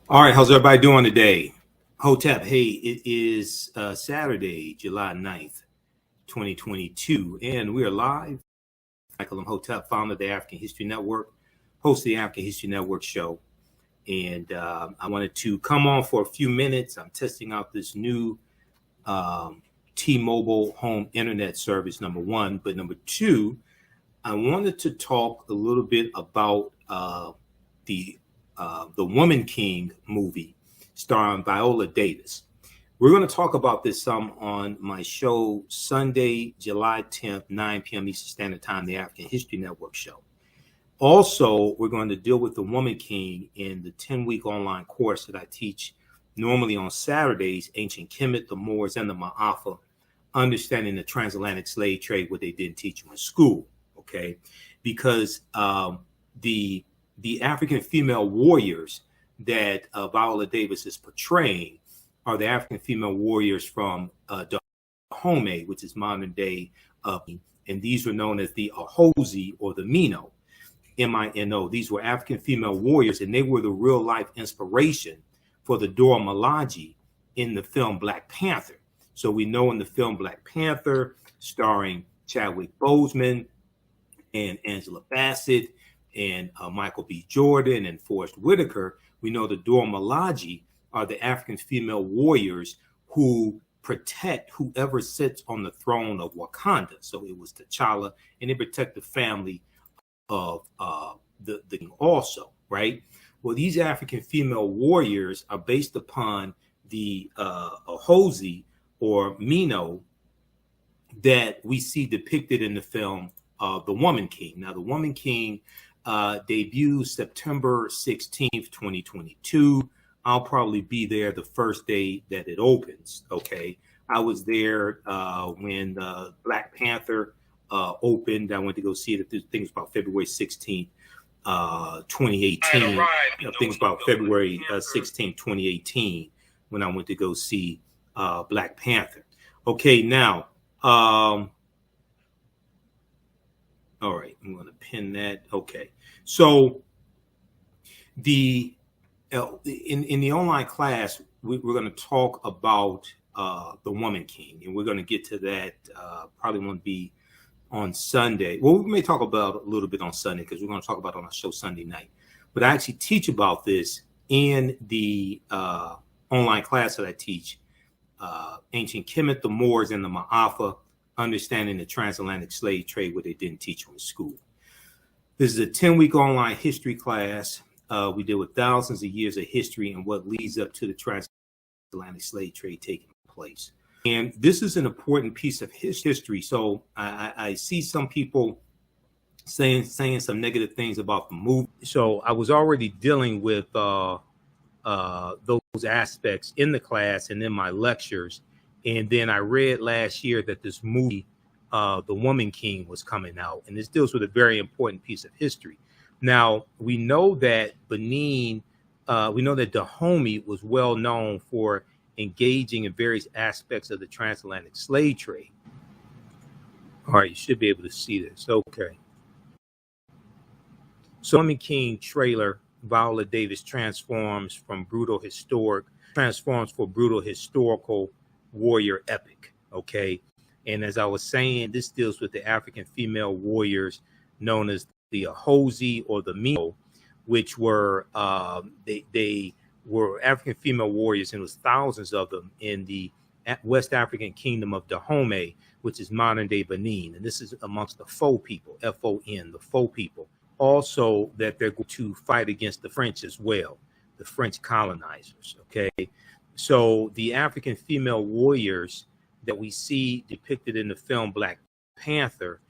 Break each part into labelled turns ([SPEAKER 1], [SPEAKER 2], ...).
[SPEAKER 1] All right, how's everybody doing today? Hotep, hey, it is Saturday, July 9th, 2022, and we are live. Michael Hotep, founder of the African History Network, host of the African History Network show. And I wanted to come on for a few minutes. I'm testing out this new T-Mobile home internet service, number one. But number two, I wanted to talk a little bit about the Woman King movie starring Viola Davis. We're going to talk about this some on my show Sunday, July 10th, 9 p.m. Eastern Standard Time, the African History Network show. Also, we're going to deal with the Woman King in the 10-week online course that I teach normally on Saturdays, Ancient Kemet, the Moors, and the Ma'afa, understanding the transatlantic slave trade, what they didn't teach you in school, okay? Because the African female warriors that Viola Davis is portraying are the African female warriors from Dahomey, which is modern day, and these were known as the Ahozi or the Mino, M-I-N-O. These were African female warriors, and they were the real life inspiration for the Dora Milaje in the film Black Panther. So we know in the film Black Panther, starring Chadwick Boseman and Angela Bassett, and Michael B. Jordan and Forrest Whitaker, we know the Dora Milaje are the African female warriors who protect whoever sits on the throne of Wakanda. So it was T'Challa, and they protect the family of the king also, right? Well, these African female warriors are based upon the Ahozi or Mino that we see depicted in the film The Woman King. Now, The Woman King debuted September 16th, 2022. I'll probably be there the first day that it opens, okay? I was there when Black Panther opened. I went to go see it. I think it was about February 16th, 2018. I think it was about February 16th, 2018 when I went to go see Black Panther. Okay, now, all right, I'm going to pin that. Okay, so in the online class, we're going to talk about the Woman King, and we're going to get to that. Probably won't be on Sunday. Well, we may talk about a little bit on Sunday because we're going to talk about it on our show Sunday night. But I actually teach about this in the online class that I teach, Ancient Kemet, the Moors, and the Ma'afa, understanding the transatlantic slave trade, what they didn't teach you in school. This is a 10-week online history class. We deal with thousands of years of history and what leads up to the transatlantic slave trade taking place. And this is an important piece of history. So I see some people saying some negative things about the movie. So I was already dealing with those aspects in the class and in my lectures. And then I read last year that this movie, The Woman King, was coming out. And this deals with a very important piece of history. Now, we know that Benin, we know that Dahomey was well known for engaging in various aspects of the transatlantic slave trade. All right, you should be able to see this. Okay. So Woman King trailer, Viola Davis transforms for brutal historical warrior epic. Okay. And as I was saying, this deals with the African female warriors known as the Ahozi or the Mino, which were they were African female warriors, and it was thousands of them in the West African kingdom of Dahomey, which is modern day Benin. And this is amongst the Faux people, F-O-N, the Faux people. Also that they're going to fight against the French as well, the French colonizers, okay? So the African female warriors that we see depicted in the film Black Panther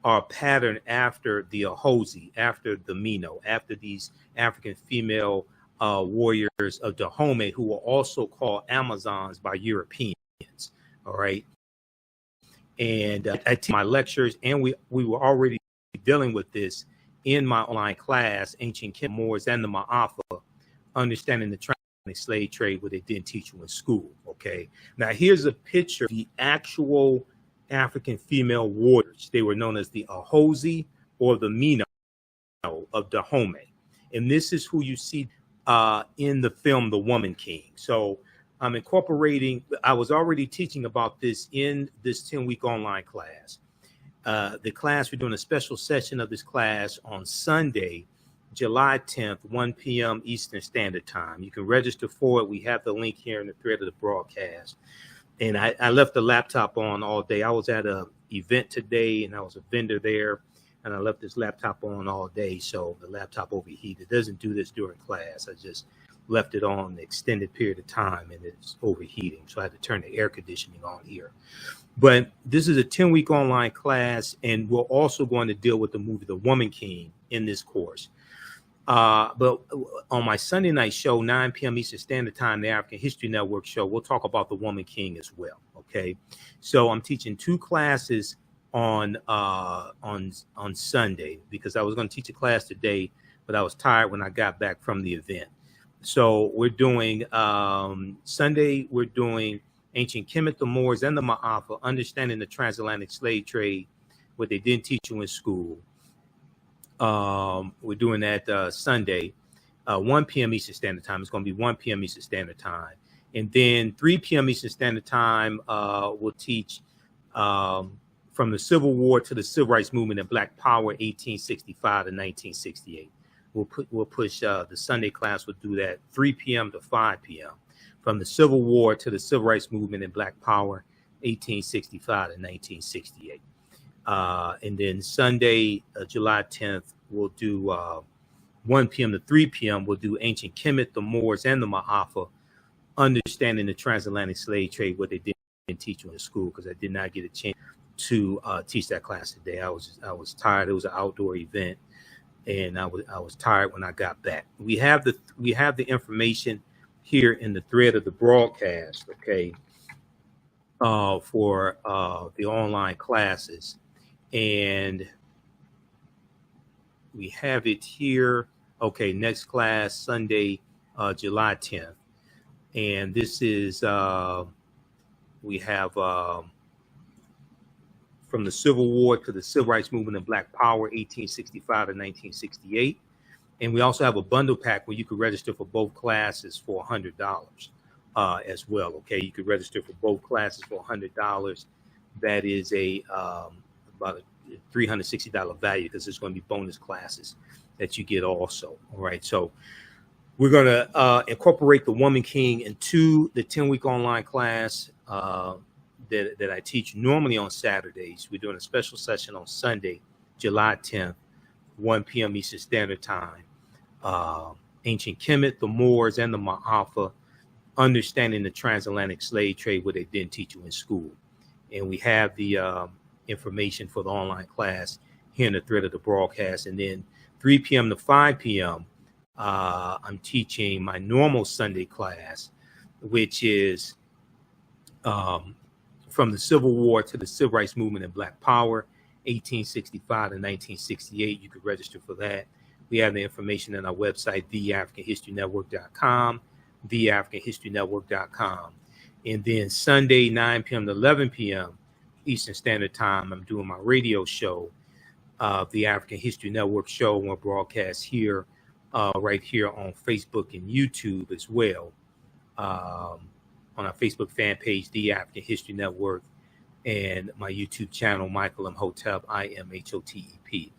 [SPEAKER 1] are patterned after the Ahozi, after the Mino, after these African female warriors of Dahomey, who were also called Amazons by Europeans, all right? And I teach my lectures, and we were already dealing with this in my online class, Ancient Kemet, Moors, and the Ma'afa, understanding the slave trade, what they didn't teach you in school, okay? Now, here's a picture of the actual African female warriors. They were known as the Ahozi or the Mino of Dahomey. And this is who you see in the film The Woman King. So I'm incorporating, I was already teaching about this in this 10-week online class. The class, we're doing a special session of this class on Sunday, July 10th, 1 p.m. Eastern Standard Time. You can register for it. We have the link here in the thread of the broadcast. And I left the laptop on all day. I was at an event today, and I was a vendor there, and I left this laptop on all day, so the laptop overheated. It doesn't do this during class. I just left it on an extended period of time, and it's overheating, so I had to turn the air conditioning on here. But this is a 10-week online class, and we're also going to deal with the movie The Woman King in this course. But on my Sunday night show, 9 p.m. Eastern Standard Time, the African History Network show, we'll talk about The Woman King as well, okay? So I'm teaching 2 classes on Sunday, because I was going to teach a class today, but I was tired when I got back from the event. So we're doing Sunday, we're doing Ancient Kemet, the Moors, and the Ma'afa, Understanding the Transatlantic Slave Trade, what they didn't teach you in school. We're doing that Sunday, 1 p.m. Eastern Standard Time. It's going to be 1 p.m. Eastern Standard Time. And then 3 p.m. Eastern Standard Time, we'll teach from the Civil War to the Civil Rights Movement and Black Power, 1865 to 1968. We'll push the Sunday class. We'll do that 3 p.m. to 5 p.m. From the Civil War to the Civil Rights Movement and Black Power, 1865 to 1968. And then Sunday, July 10th, we'll do 1 p.m. to 3 p.m. We'll do Ancient Kemet, the Moors, and the Ma'afa, Understanding the Transatlantic Slave Trade, what they didn't teach you in school, because I did not get a chance to teach that class today. I was tired. It was an outdoor event, and I was tired when I got back. We have the information here in the thread of the broadcast, okay, for the online classes, and we have it here. Okay, next class Sunday, July 10th, and this is we have from the Civil War to the Civil Rights Movement and Black Power, 1865 to 1968. And we also have a bundle pack where you could register for both classes for $100 as well. Okay, you could register for both classes for $100. That is about a $360 value, because there's going to be bonus classes that you get also. All right, so we're going to incorporate The Woman King into the 10-week online class that I teach normally on Saturdays. We're doing a special session on Sunday, July 10th, 1 p.m. Eastern Standard Time. Ancient Kemet, the Moors, and the Ma'afa, Understanding the Transatlantic Slave Trade, what they didn't teach you in school. And we have the information for the online class here in the thread of the broadcast. And then 3 p.m. to 5 p.m., I'm teaching my normal Sunday class, which is from the Civil War to the Civil Rights Movement and Black Power, 1865 to 1968. You could register for that. We have the information on our website, theafricanhistorynetwork.com, theafricanhistorynetwork.com. And then Sunday, 9 p.m. to 11 p.m. Eastern Standard Time, I'm doing my radio show, the African History Network show, and we'll broadcast here, right here on Facebook and YouTube as well. On our Facebook fan page, The African History Network, and my YouTube channel, Michael Imhotep, Imhotep.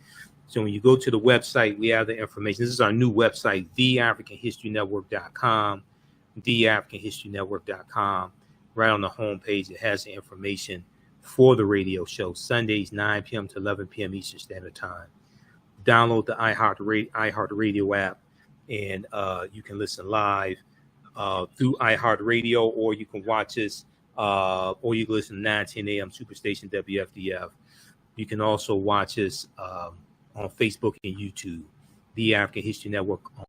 [SPEAKER 1] So when you go to the website, we have the information. This is our new website, theafricanhistorynetwork.com, theafricanhistorynetwork.com. Right on the homepage, it has the information for the radio show, Sundays, 9 p.m. to 11 p.m. Eastern Standard Time. Download the iHeartRadio app, and you can listen live through iHeartRadio, or you can watch us, or you can listen to 910 a.m. Superstation WFDF. You can also watch us on Facebook and YouTube, The African History Network on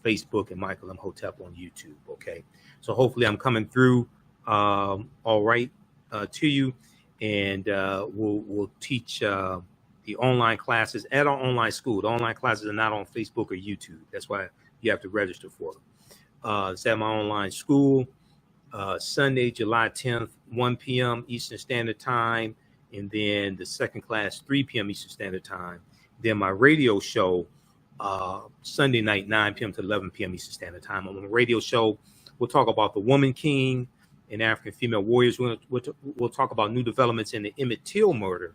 [SPEAKER 1] Facebook, and Michael Imhotep on YouTube. Okay, so hopefully I'm coming through all right to you, and we'll teach the online classes at our online school. The online classes are not on Facebook or YouTube. That's why you have to register for them. It's at my online school, Sunday, July 10th, 1 p.m. Eastern Standard Time, and then the second class, 3 p.m. Eastern Standard Time. Then my radio show Sunday night, 9 p.m. to 11 p.m. Eastern Standard Time. On the radio show, we'll talk about the Woman King and African female warriors. We'll talk about new developments in the Emmett Till murder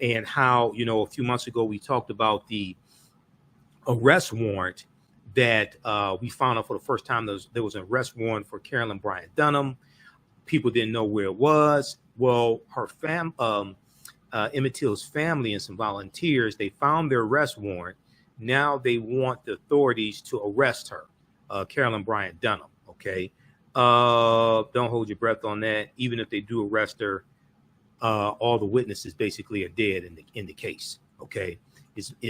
[SPEAKER 1] and how, a few months ago we talked about the arrest warrant that we found out for the first time. There was an arrest warrant for Carolyn Bryant Dunham. People didn't know where it was. Well, her Emmett Till's family and some volunteers, they found their arrest warrant. Now they want the authorities to arrest her, Carolyn Bryant Dunham. Okay, don't hold your breath on that. Even if they do arrest her, all the witnesses basically are dead in the case. Okay,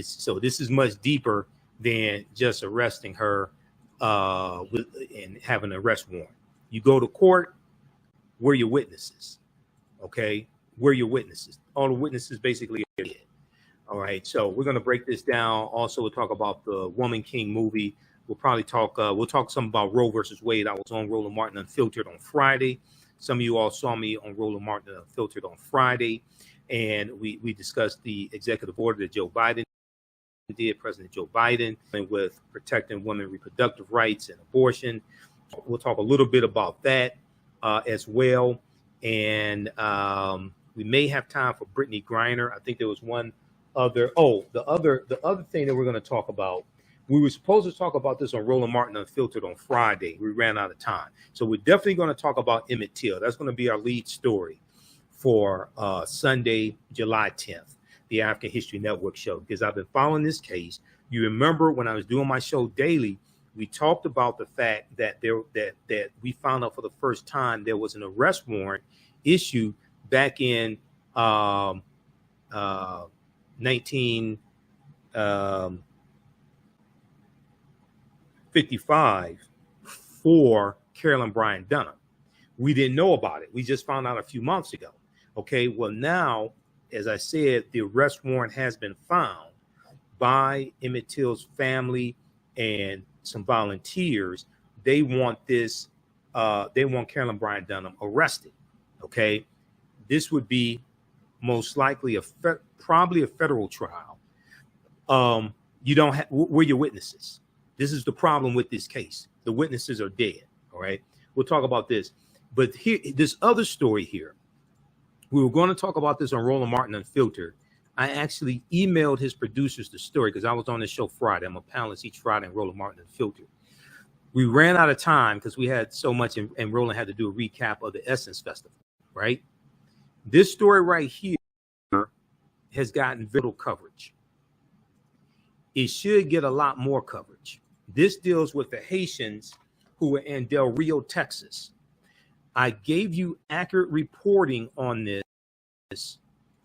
[SPEAKER 1] so this is much deeper than just arresting her and having an arrest warrant. You go to court, where are your witnesses? Okay, where are your witnesses? All the witnesses basically are dead. All right, so we're going to break this down. Also, we'll talk about the Woman King movie. We'll probably talk. We'll talk some about Roe versus Wade. I was on Roland Martin Unfiltered on Friday. Some of you all saw me on Roland Martin Unfiltered on Friday, and we discussed the executive order that Joe Biden did, President Joe Biden, with protecting women's reproductive rights and abortion. We'll talk a little bit about that as well, and we may have time for Brittany Griner. I think there was one other. Oh, the other thing that we're going to talk about. We were supposed to talk about this on Roland Martin Unfiltered on Friday. We ran out of time, so we're definitely going to talk about Emmett Till. That's going to be our lead story for Sunday, July 10th, the African History Network show, because I've been following this case. You remember when I was doing my show daily, we talked about the fact that that we found out for the first time there was an arrest warrant issued back in 1955 for Carolyn Bryant Dunham. We didn't know about it. We just found out a few months ago. Okay, well now, as I said, the arrest warrant has been found by Emmett Till's family and some volunteers. They want this. They want Carolyn Bryant Dunham arrested. Okay, this would be most likely probably a federal trial. You don't have. Where are your witnesses? This is the problem with this case. The witnesses are dead. All right, we'll talk about this. But here, this other story here. We were going to talk about this on Roland Martin Unfiltered. I actually emailed his producers the story because I was on the show Friday. I'm a panelist each Friday in Roland Martin Unfiltered. We ran out of time because we had so much, and Roland had to do a recap of the Essence Festival, right? This story right here has gotten little coverage. It should get a lot more coverage. This deals with the Haitians who were in Del Rio, Texas. I gave you accurate reporting on this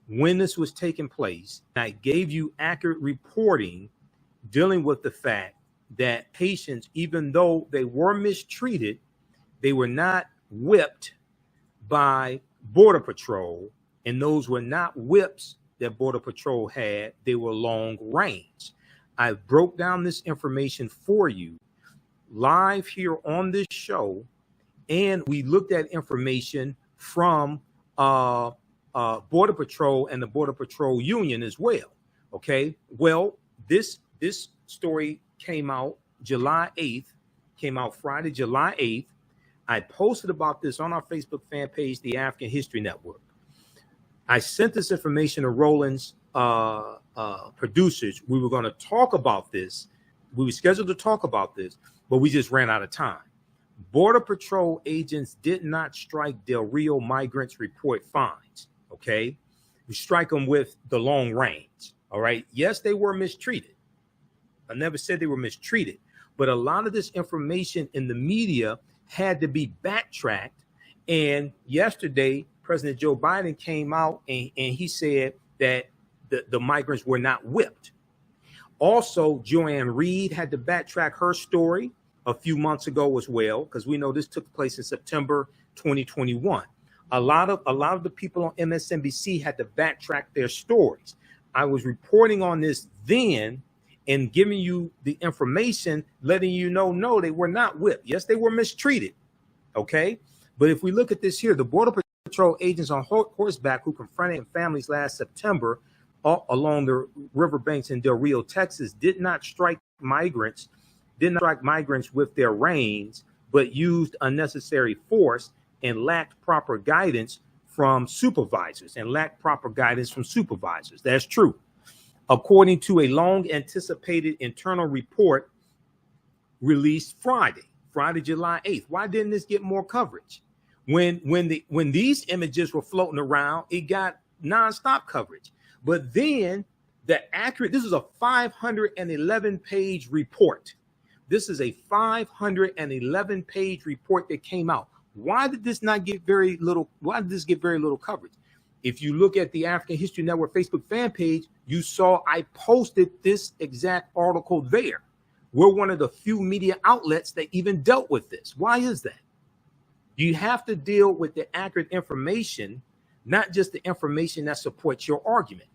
[SPEAKER 1] when this was taking place. I gave you accurate reporting dealing with the fact that Haitians, even though they were mistreated, they were not whipped by Border Patrol, and those were not whips that Border Patrol had. They were long range. I broke down this information for you live here on this show. And we looked at information from Border Patrol and the Border Patrol Union as well. Okay. Well, this story came out July 8th, came out Friday, July 8th. I posted about this on our Facebook fan page, the African History Network. I sent this information to Roland's producers. We were going to talk about this. We were scheduled to talk about this, but we just ran out of time. Border Patrol agents did not strike Del Rio migrants report fines. Okay. We strike them with the long range. All right. Yes, they were mistreated. I never said they were mistreated, but a lot of this information in the media had to be backtracked. And yesterday, President Joe Biden came out and he said that the migrants were not whipped. Also, Joanne Reed had to backtrack her story a few months ago as well, because we know this took place in September 2021. A lot of the people on MSNBC had to backtrack their stories. I was reporting on this then and giving you the information, letting you know, no, they were not whipped. Yes, they were mistreated. Okay. But if we look at this here, the Border Patrol agents on horseback who confronted families last September along the riverbanks in Del Rio, Texas, did not strike migrants with their reins, but used unnecessary force and lacked proper guidance from supervisors. That's true. According to a long anticipated internal report released Friday, July 8th. Why didn't this get more coverage? When these images were floating around, it got nonstop coverage. But then this is a 511-page report. This is a 511-page report that came out. Why did this get very little coverage? If you look at the African History Network Facebook fan page, you saw I posted this exact article there. We're one of the few media outlets that even dealt with this. Why is that? You have to deal with the accurate information, not just the information that supports your argument.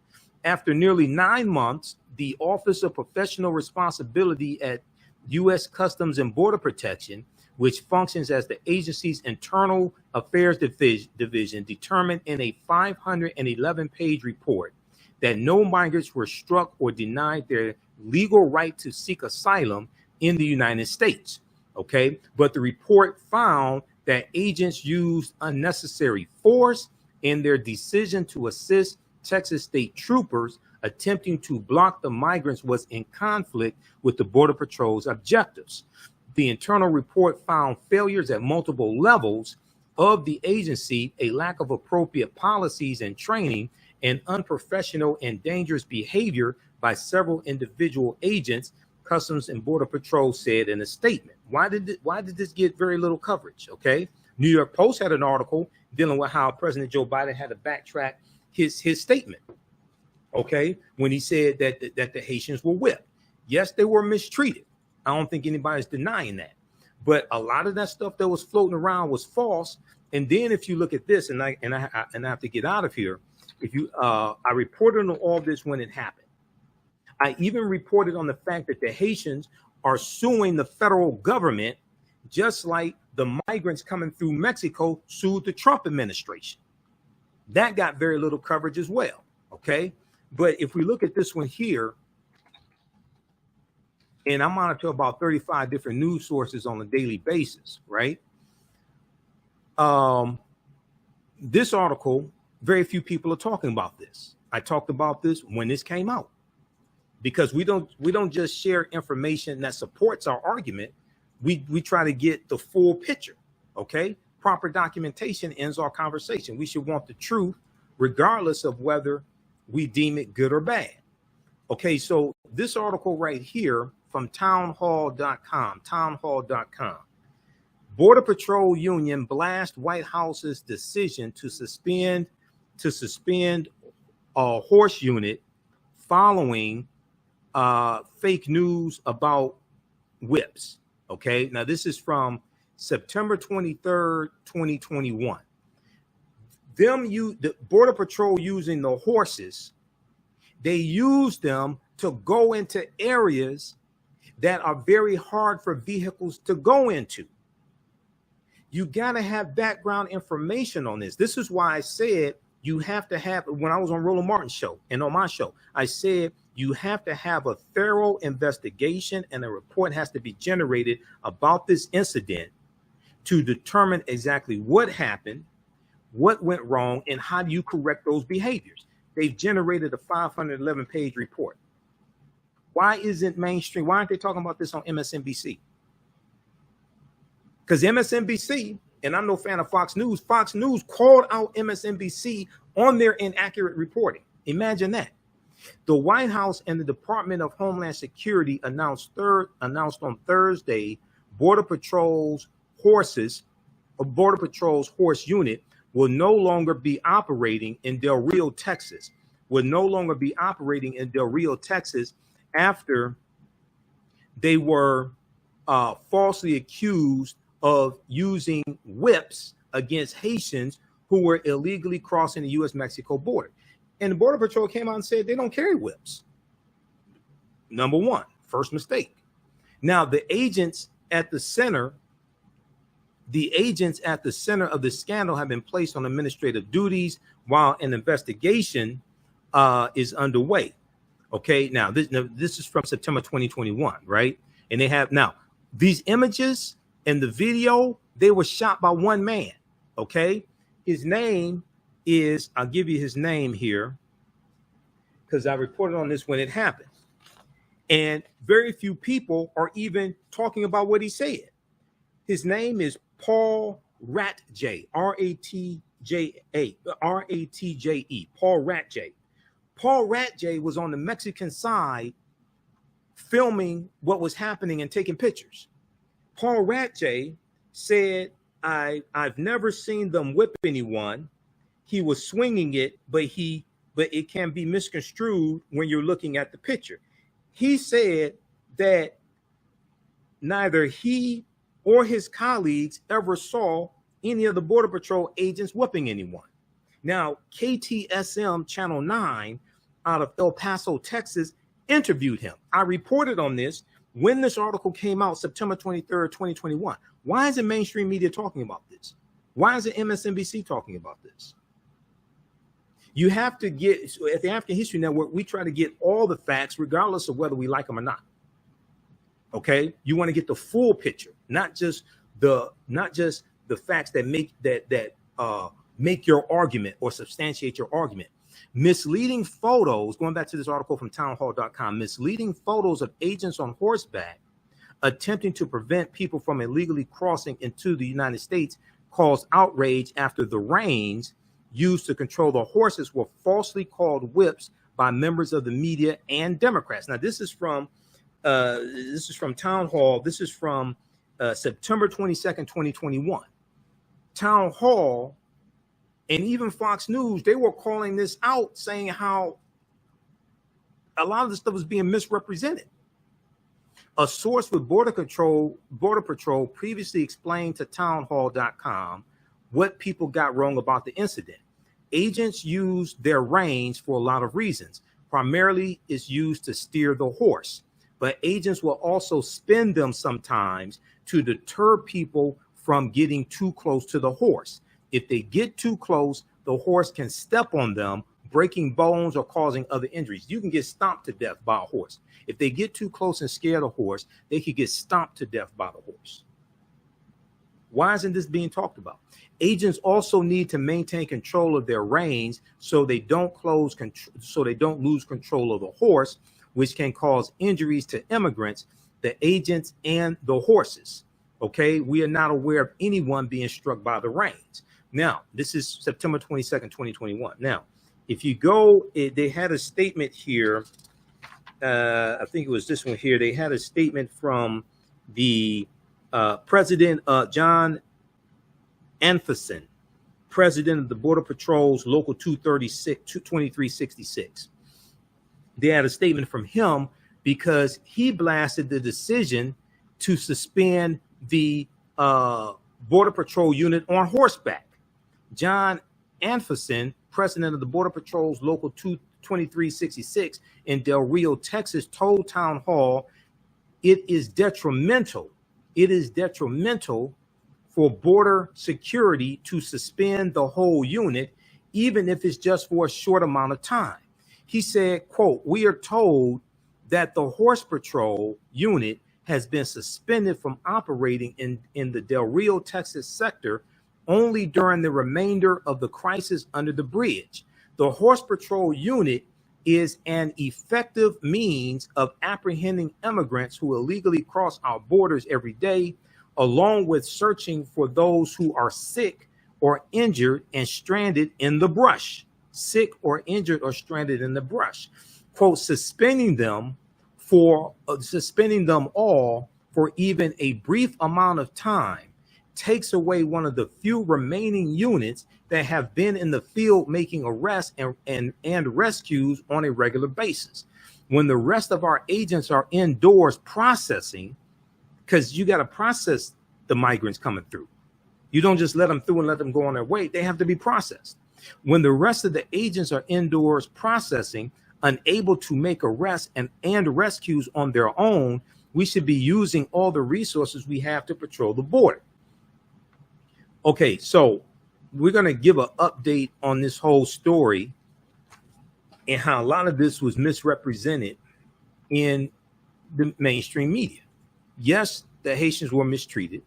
[SPEAKER 1] After nearly 9 months, the Office of Professional Responsibility at U.S. Customs and Border Protection, which functions as the agency's internal affairs division, determined in a 511-page report that no migrants were struck or denied their legal right to seek asylum in the United States. Okay, but the report found that agents used unnecessary force in their decision to assist Texas state troopers attempting to block the migrants was in conflict with the Border Patrol's objectives. The internal report found failures at multiple levels of the agency, a lack of appropriate policies and training, and unprofessional and dangerous behavior by several individual agents, Customs and Border Patrol said in a statement. Why did this get very little coverage? Okay, New York Post had an article dealing with how President Joe Biden had to backtrack his statement. Okay, when he said that the Haitians were whipped. Yes, they were mistreated. I don't think anybody's denying that. But a lot of that stuff that was floating around was false. And then if you look at this, and I have to get out of here. I reported on all this when it happened. I even reported on the fact that the Haitians are suing the federal government, just like the migrants coming through Mexico sued the Trump administration. That got very little coverage as well. Okay, but if we look at this one here, and I monitor about 35 different news sources on a daily basis, right? This article, very few people are talking about this. I talked about this when this came out, because we don't just share information that supports our argument. We try to get the full picture. Okay, proper documentation ends our conversation. We should want the truth, regardless of whether we deem it good or bad. Okay, so this article right here from townhall.com, Border Patrol Union blast White House's decision to suspend a horse unit following fake news about whips. Okay, now this is from September 23rd, 2021. The Border Patrol using the horses, they use them to go into areas that are very hard for vehicles to go into. You got to have background information on this. This is why I said you have to have, when I was on Roland Martin's show and on my show, I said you have to have a thorough investigation and a report has to be generated about this incident to determine exactly what happened, what went wrong, and how do you correct those behaviors. They've generated a 511-page report. Why isn't mainstream? Why aren't they talking about this on MSNBC? Because MSNBC, and I'm no fan of Fox News called out MSNBC on their inaccurate reporting. Imagine that. The White House and the Department of Homeland Security announced on Thursday Border Patrol's horse unit will no longer be operating in Del Rio, Texas. After they were falsely accused of using whips against Haitians who were illegally crossing the U.S.-Mexico border. And the Border Patrol came out and said they don't carry whips. Number one, first mistake. Now, the agents at the center of the scandal have been placed on administrative duties while an investigation is underway. Okay, now this is from September 2021, right? And they have now these images and the video, they were shot by one man. Okay, his name is, I'll give you his name here because I reported on this when it happened. And very few people are even talking about what he said. His name is Paul Ratje, R-A-T-J-E, Paul Ratje. Paul Ratje was on the Mexican side filming what was happening and taking pictures. Paul Ratje said, I've never seen them whip anyone. He was swinging it, but it can be misconstrued when you're looking at the picture. He said that neither he or his colleagues ever saw any of the Border Patrol agents whipping anyone. Now, KTSM Channel 9 out of El Paso, Texas, interviewed him. I reported on this when this article came out, September 23rd, 2021. Why isn't mainstream media talking about this? Why isn't MSNBC talking about this? You have to get, at the African History Network, we try to get all the facts, regardless of whether we like them or not. Okay, you want to get the full picture, not just the facts that make your argument or substantiate your argument. Misleading photos, going back to this article from townhall.com, misleading photos of agents on horseback attempting to prevent people from illegally crossing into the United States caused outrage after the reins used to control the horses were falsely called whips by members of the media and Democrats. Now, this is from Town Hall. This is from September 22nd, 2021. Town Hall and even Fox News, they were calling this out, saying how a lot of the stuff was being misrepresented. A source with Border Patrol previously explained to townhall.com what people got wrong about the incident. Agents use their reins for a lot of reasons. Primarily, it's used to steer the horse, but agents will also spin them sometimes to deter people from getting too close to the horse. If they get too close, the horse can step on them, breaking bones or causing other injuries. You can get stomped to death by a horse. If they get too close and scare the horse, they could get stomped to death by the horse. Why isn't this being talked about? Agents also need to maintain control of their reins so they don't lose control of the horse, which can cause injuries to immigrants, the agents, and the horses. Okay, we are not aware of anyone being struck by the reins. Now, this is September 22nd, 2021. Now, if you go, they had a statement here. I think it was this one here. They had a statement from the President John Anferson, President of the Border Patrol's Local 2366. They had a statement from him because he blasted the decision to suspend the Border Patrol unit on horseback. John Anferson, President of the Border Patrol's Local 2366 in Del Rio, Texas, told Town Hall it is detrimental for border security to suspend the whole unit, even if it's just for a short amount of time. He said, quote, "We are told that the Horse Patrol unit has been suspended from operating in the Del Rio, Texas sector only during the remainder of the crisis under the bridge. The Horse Patrol unit is an effective means of apprehending immigrants who illegally cross our borders every day, along with searching for those who are sick or injured and stranded in the brush." Sick or injured or stranded in the brush. Quote, suspending them all for even a brief amount of time takes away one of the few remaining units that have been in the field making arrests and rescues on a regular basis. When the rest of our agents are indoors processing, because you got to process the migrants coming through. You don't just let them through and let them go on their way. They have to be processed. When the rest of the agents are indoors processing, unable to make arrests and rescues on their own, we should be using all the resources we have to patrol the border. Okay, so we're going to give an update on this whole story. and how a lot of this was misrepresented in the mainstream media. Yes, the Haitians were mistreated.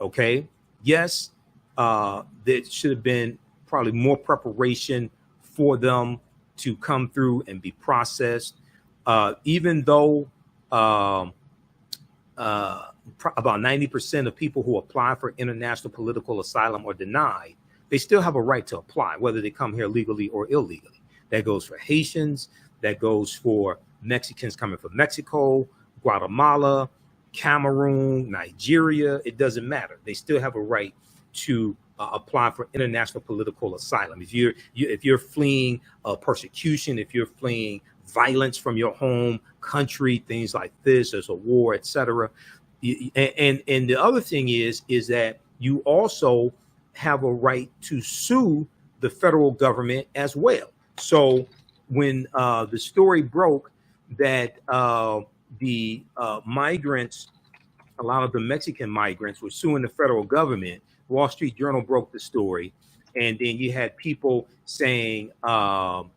[SPEAKER 1] Okay. Yes, there should have been probably more preparation for them to come through and be processed. Even though about 90% of people who apply for international political asylum are denied, they still have a right to apply, whether they come here legally or illegally. That goes for Haitians. That goes for Mexicans coming from Mexico, Guatemala, Cameroon, Nigeria. It doesn't matter. They still have a right to apply for international political asylum. If you're fleeing persecution, if you're fleeing violence from your home country, things like this, there's a war, etc. And the other thing is that you also have a right to sue the federal government as well. So when the story broke that the migrants, a lot of the Mexican migrants were suing the federal government, Wall Street Journal broke the story. And then you had people saying, oh,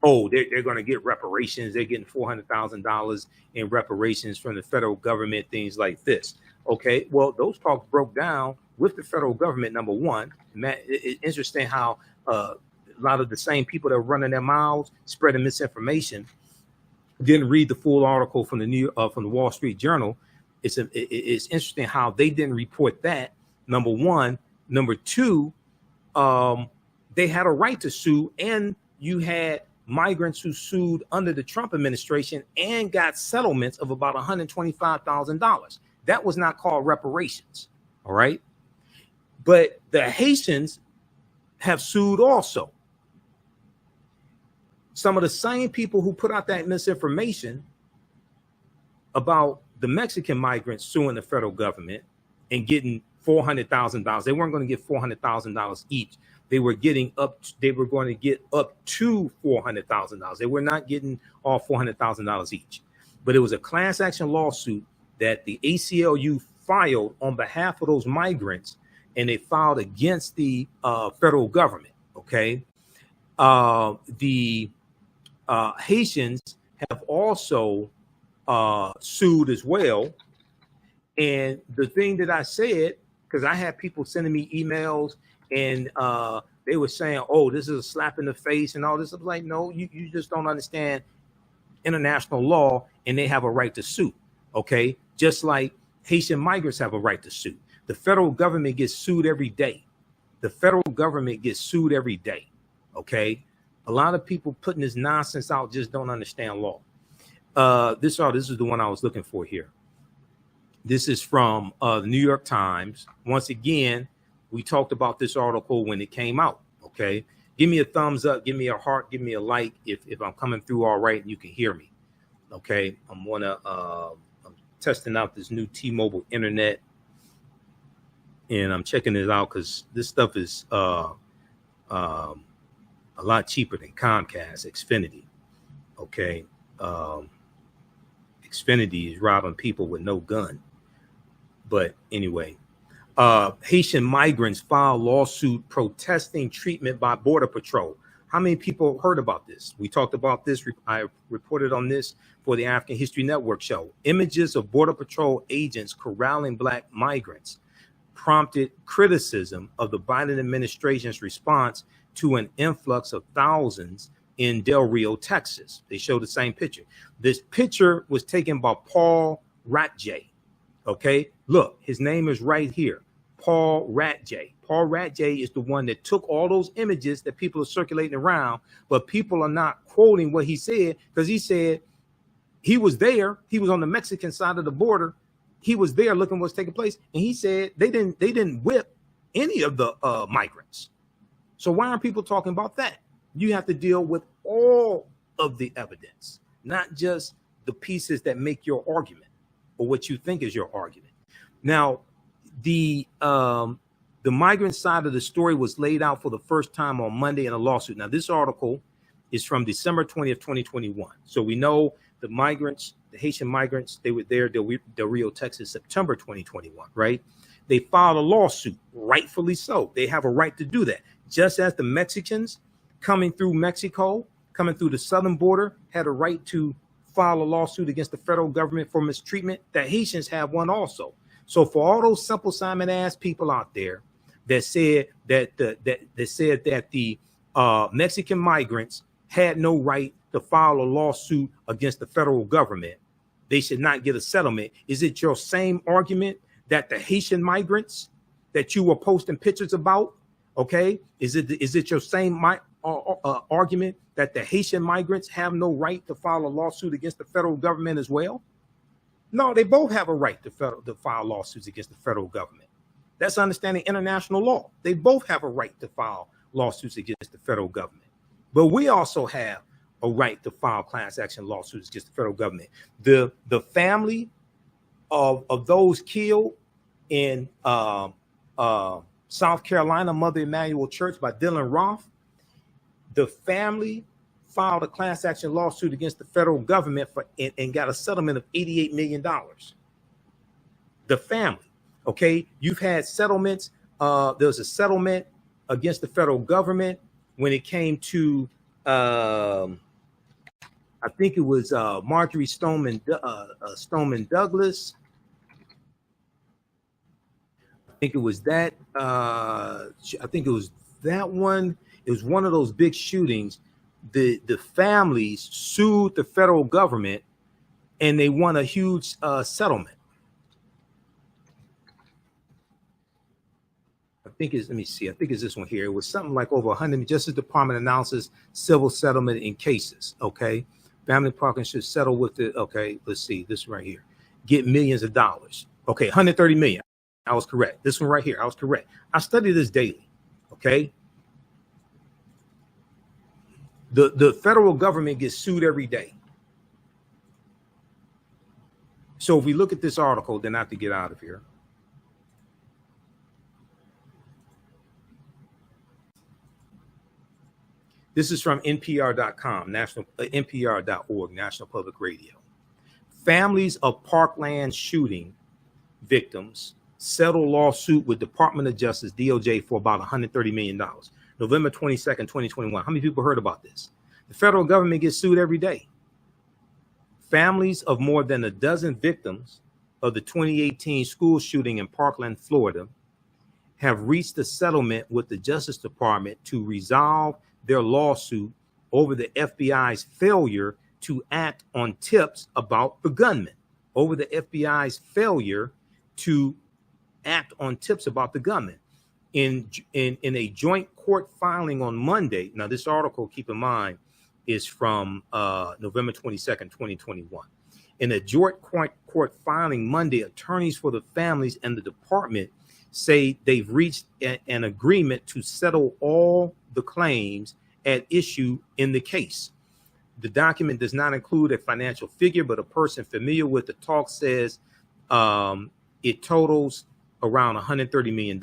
[SPEAKER 1] they're going to get reparations. They're getting $400,000 in reparations from the federal government, things like this. Okay, well, those talks broke down with the federal government, number one. It's interesting how a lot of the same people that were running their mouths, spreading misinformation, didn't read the full article from the Wall Street Journal. It's interesting how they didn't report that, number one. Number two, they had a right to sue, and you had migrants who sued under the Trump administration and got settlements of about $125,000. That was not called reparations. All right. But the Haitians have sued also. Some of the same people who put out that misinformation about the Mexican migrants suing the federal government and getting $400,000. They weren't going to get $400,000 each. They were going to get up to $400,000. They were not getting all $400,000 each. But it was a class action lawsuit that the ACLU filed on behalf of those migrants, and they filed against the federal government. Okay. The Haitians have also sued as well. And the thing that I said, because I had people sending me emails and they were saying, oh, this is a slap in the face and all this. I was like, no, you just don't understand international law, and they have a right to sue. Okay. Just like Haitian migrants have a right to sue. The federal government gets sued every day. The federal government gets sued every day. Okay. A lot of people putting this nonsense out just don't understand law. This is the one I was looking for here. This is from the New York Times. Once again, we talked about this article when it came out. Okay. Give me a thumbs up. Give me a heart. Give me a like if I'm coming through all right and you can hear me. Okay. I'm testing out this new T-Mobile internet, and I'm checking it out because this stuff is a lot cheaper than Comcast, Xfinity. Okay. Xfinity is robbing people with no gun. But anyway, Haitian migrants file lawsuit protesting treatment by Border Patrol. How many people heard about this? We talked about this. I reported on this for the African History Network show. Images of Border Patrol agents corralling Black migrants prompted criticism of the Biden administration's response to an influx of thousands in Del Rio, Texas. They show the same picture. This picture was taken by Paul Ratje. Okay, look, his name is right here, Paul Ratje. Paul Ratje is the one that took all those images that people are circulating around, but people are not quoting what he said, because he said he was there. He was on the Mexican side of the border. He was there looking what's taking place, and he said they didn't whip any of the migrants. So why aren't people talking about that? You have to deal with all of the evidence, not just the pieces that make your argument or what you think is your argument. Now, the migrant side of the story was laid out for the first time on Monday in a lawsuit. Now, this article is from December 20th, 2021. So we know the migrants, the Haitian migrants, they were there, Del Rio, Texas, September 2021, right? They filed a lawsuit, rightfully so. They have a right to do that. Just as the Mexicans coming through Mexico, coming through the southern border, had a right to file a lawsuit against the federal government for mistreatment. The Haitians have one also. So for all those Simple Simon ass people out there that said that the Mexican migrants had no right to file a lawsuit against the federal government, they should not get a settlement. Is it your same argument that the Haitian migrants that you were posting pictures about? Okay, is it your same argument that the Haitian migrants have no right to file a lawsuit against the federal government as well? No, they both have a right to file lawsuits against the federal government. That's understanding international law. They both have a right to file lawsuits against the federal government. But we also have a right to file class action lawsuits against the federal government. The family of those killed in South Carolina, Mother Emanuel Church by Dylan Roth, the family filed a class action lawsuit against the federal government and got a settlement of $88 million. The family, okay? You've had settlements. There was a settlement against the federal government when it came to, I think it was Marjorie Stoneman Douglas. I think it was that. I think it was that one. It was one of those big shootings. The families sued the federal government, and they won a huge settlement. I think it's, let me see. I think it's this one here. It was something like over 100. Justice Department announces civil settlement in cases. Okay, family parking should settle with it. Okay, let's see this right here. Get millions of dollars. Okay, 130 million. I was correct. This one right here. I was correct. I study this daily. Okay. The federal government gets sued every day. So if we look at this article, then I have to get out of here. This is from NPR.com, NPR.org, National Public Radio. Families of Parkland shooting victims settle lawsuit with Department of Justice, DOJ, for about $130 million. November 22nd, 2021. How many people heard about this? The federal government gets sued every day. Families of more than a dozen victims of the 2018 school shooting in Parkland, Florida, have reached a settlement with the Justice Department to resolve their lawsuit over the FBI's failure to act on tips about the gunman. Over the FBI's failure to act on tips about the gunman. In a joint court filing on Monday. Now, this article, keep in mind, is from November 22nd, 2021. In a joint court filing Monday, attorneys for the families and the department say they've reached an agreement to settle all the claims at issue in the case. The document does not include a financial figure, but a person familiar with the talk says it totals around $130 million.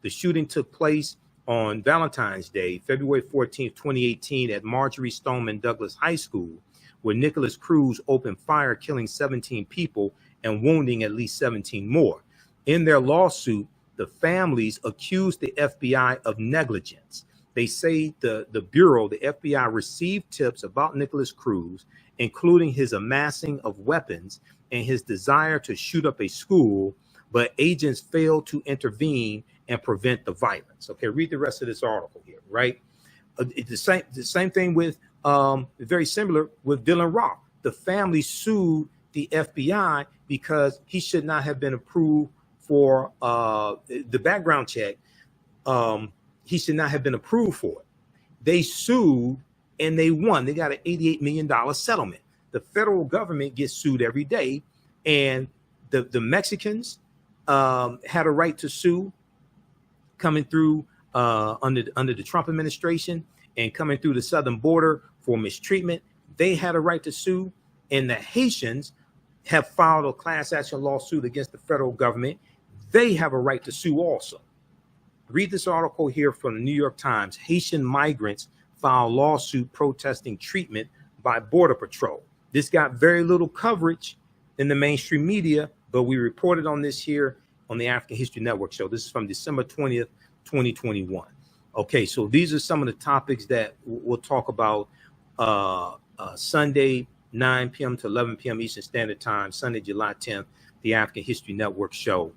[SPEAKER 1] The shooting took place on Valentine's Day, February 14th, 2018, at Marjorie Stoneman Douglas High School, where Nicholas Cruz opened fire, killing 17 people and wounding at least 17 more. In their lawsuit, the families accused the FBI of negligence. They say the Bureau, the FBI, received tips about Nicholas Cruz, including his amassing of weapons and his desire to shoot up a school, but agents failed to intervene and prevent the violence. Okay, read the rest of this article here, right? The same thing with, very similar with Dylan Roth. The family sued the FBI because he should not have been approved for the background check. He should not have been approved for it. They sued and they won. They got an $88 million settlement. The federal government gets sued every day, and the Mexicans had a right to sue coming through under the Trump administration and coming through the southern border for mistreatment. They had a right to sue, and the Haitians have filed a class action lawsuit against the federal government. They have a right to sue also. Read this article here from the New York Times. Haitian migrants file lawsuit protesting treatment by Border Patrol. This got very little coverage in the mainstream media, but we reported on this here on the African History Network show. This is from December 20th, 2021. Okay, so these are some of the topics that we'll talk about Sunday, 9 p.m. to 11 p.m. Eastern Standard Time, Sunday, July 10th, the African History Network show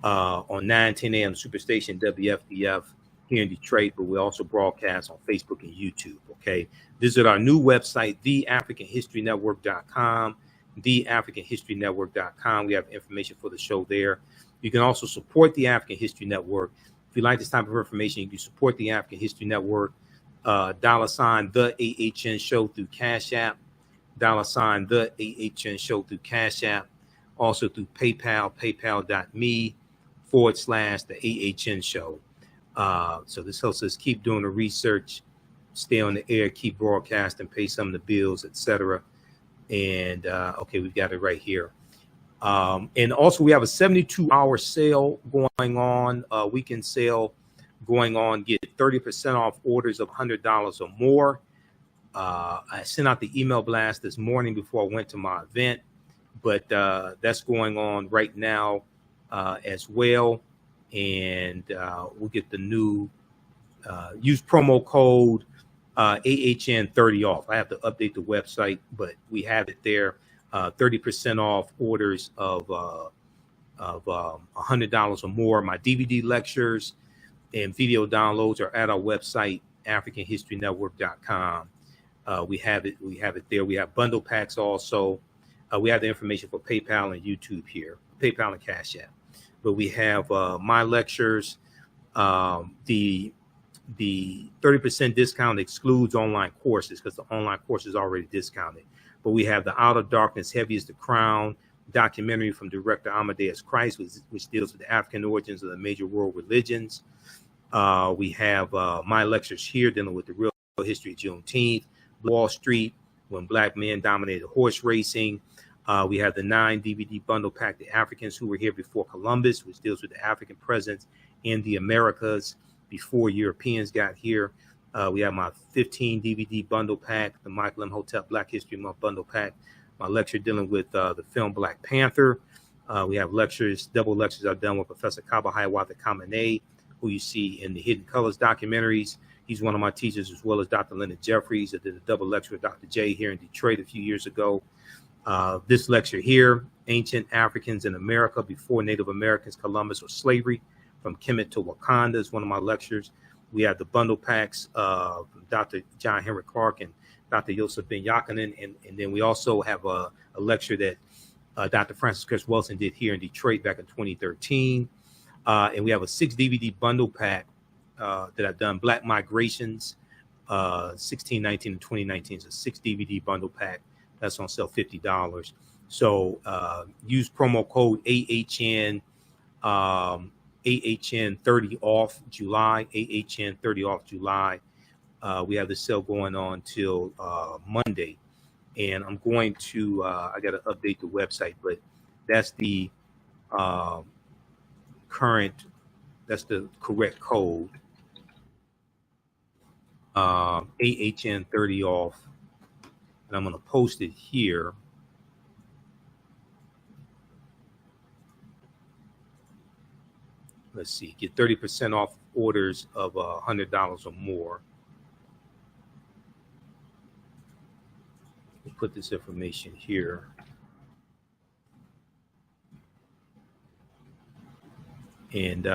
[SPEAKER 1] on 9:10 a.m. Superstation WFDF here in Detroit, but we also broadcast on Facebook and YouTube. Okay, visit our new website, theafricanhistorynetwork.com, theafricanhistorynetwork.com. We have information for the show there. You can also support the African History Network. If you like this type of information, you can support the African History Network, $, the AHN show through Cash App, $, the AHN show through Cash App, also through PayPal, paypal.me / the AHN show. So this helps us keep doing the research, stay on the air, keep broadcasting, pay some of the bills, etc. And okay, we've got it right here. And also we have a 72-hour sale going on, weekend sale going on. Get 30% off orders of $100 or more. I sent out the email blast this morning before I went to my event, but that's going on right now as well. And we'll get the new, use promo code AHN30 off. I have to update the website, but we have it there. 30% off orders of $100 or more. My DVD lectures and video downloads are at our website, AfricanHistoryNetwork.com. We have it there. We have bundle packs also. We have the information for PayPal and YouTube here, PayPal and Cash App. But we have my lectures. The 30% discount excludes online courses because the online course is already discounted. But we have the Out of Darkness, Heavy is the Crown documentary from director Amadeus Christ, which deals with the African origins of the major world religions. We have my lectures here dealing with the real history of Juneteenth, Wall Street, when black men dominated horse racing. We have the 9 DVD bundle pack, The Africans Who Were Here Before Columbus, which deals with the African presence in the Americas before Europeans got here. We have my 15 DVD bundle pack, the Michael Imhotep Black History Month bundle pack, my lecture dealing with the film Black Panther. We have lectures, double lectures I've done with Professor Kaba Hiawatha Kamene, who you see in the Hidden Colors documentaries. He's one of my teachers, as well as Dr. Leonard Jeffries. I did a double lecture with Dr. J here in Detroit a few years ago. This lecture here, Ancient Africans in America Before Native Americans, Columbus, or Slavery, from Kemet to Wakanda, is one of my lectures. We have the bundle packs from Dr. John Henry Clark and Dr. Yosef Ben Yakinen. And then we also have a lecture that Dr. Francis Chris Wilson did here in Detroit back in 2013. And we have a 6 DVD bundle pack that I've done, Black Migrations, 1619 and 2019. It's a 6 DVD bundle pack. That's on sale, $50. So use promo code AHN, AHN30 off July, AHN30 off July. We have the sale going on till Monday. And I'm going to, I got to update the website, but that's the that's the correct code. AHN30 off. And I'm going to post it here. Let's see, get 30% off orders of $100 or more. We'll put this information here. And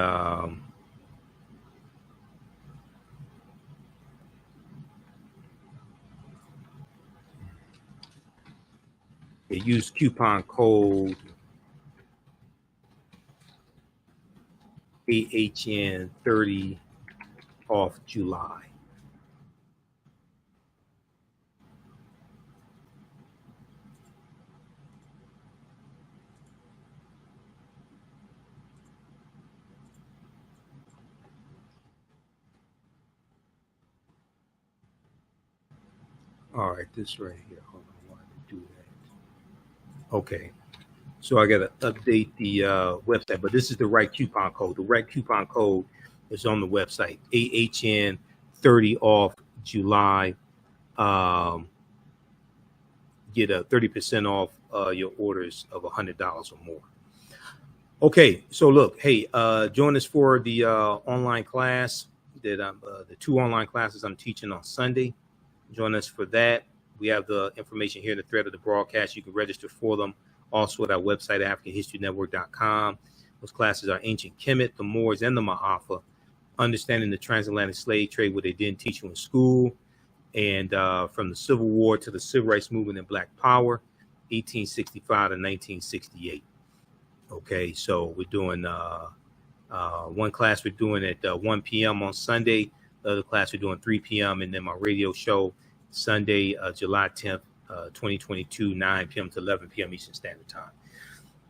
[SPEAKER 1] they use coupon code AHN30 off July. All right, this right here. Hold on, why did I do that? Okay. So I got to update the website, but this is the right coupon code. The right coupon code is on the website, AHN30 off July. Get a 30% off your orders of $100 or more. Okay, so look, hey, join us for the online class. the 2 online classes I'm teaching on Sunday. Join us for that. We have the information here in the thread of the broadcast. You can register for them also at our website, AfricanHistoryNetwork.com. Those classes are Ancient Kemet, the Moors, and the Ma'afa, understanding the transatlantic slave trade, what they didn't teach you in school, and from the Civil War to the Civil Rights Movement and Black Power, 1865 to 1968. Okay, so we're doing one class we're doing at 1 p.m. on Sunday. The other class we're doing 3 p.m. And then my radio show Sunday, July 10th, 2022, 9 p.m. to 11 p.m. Eastern Standard Time.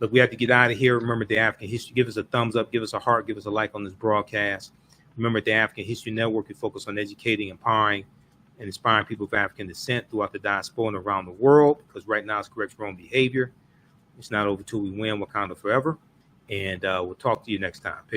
[SPEAKER 1] Look, we have to get out of here. Remember the African History. Give us a thumbs up. Give us a heart. Give us a like on this broadcast. Remember the African History Network. We focus on educating, empowering, and inspiring people of African descent throughout the diaspora and around the world, because right now it's correct wrong behavior. It's not over till we win. Wakanda forever. And we'll talk to you next time. Peace.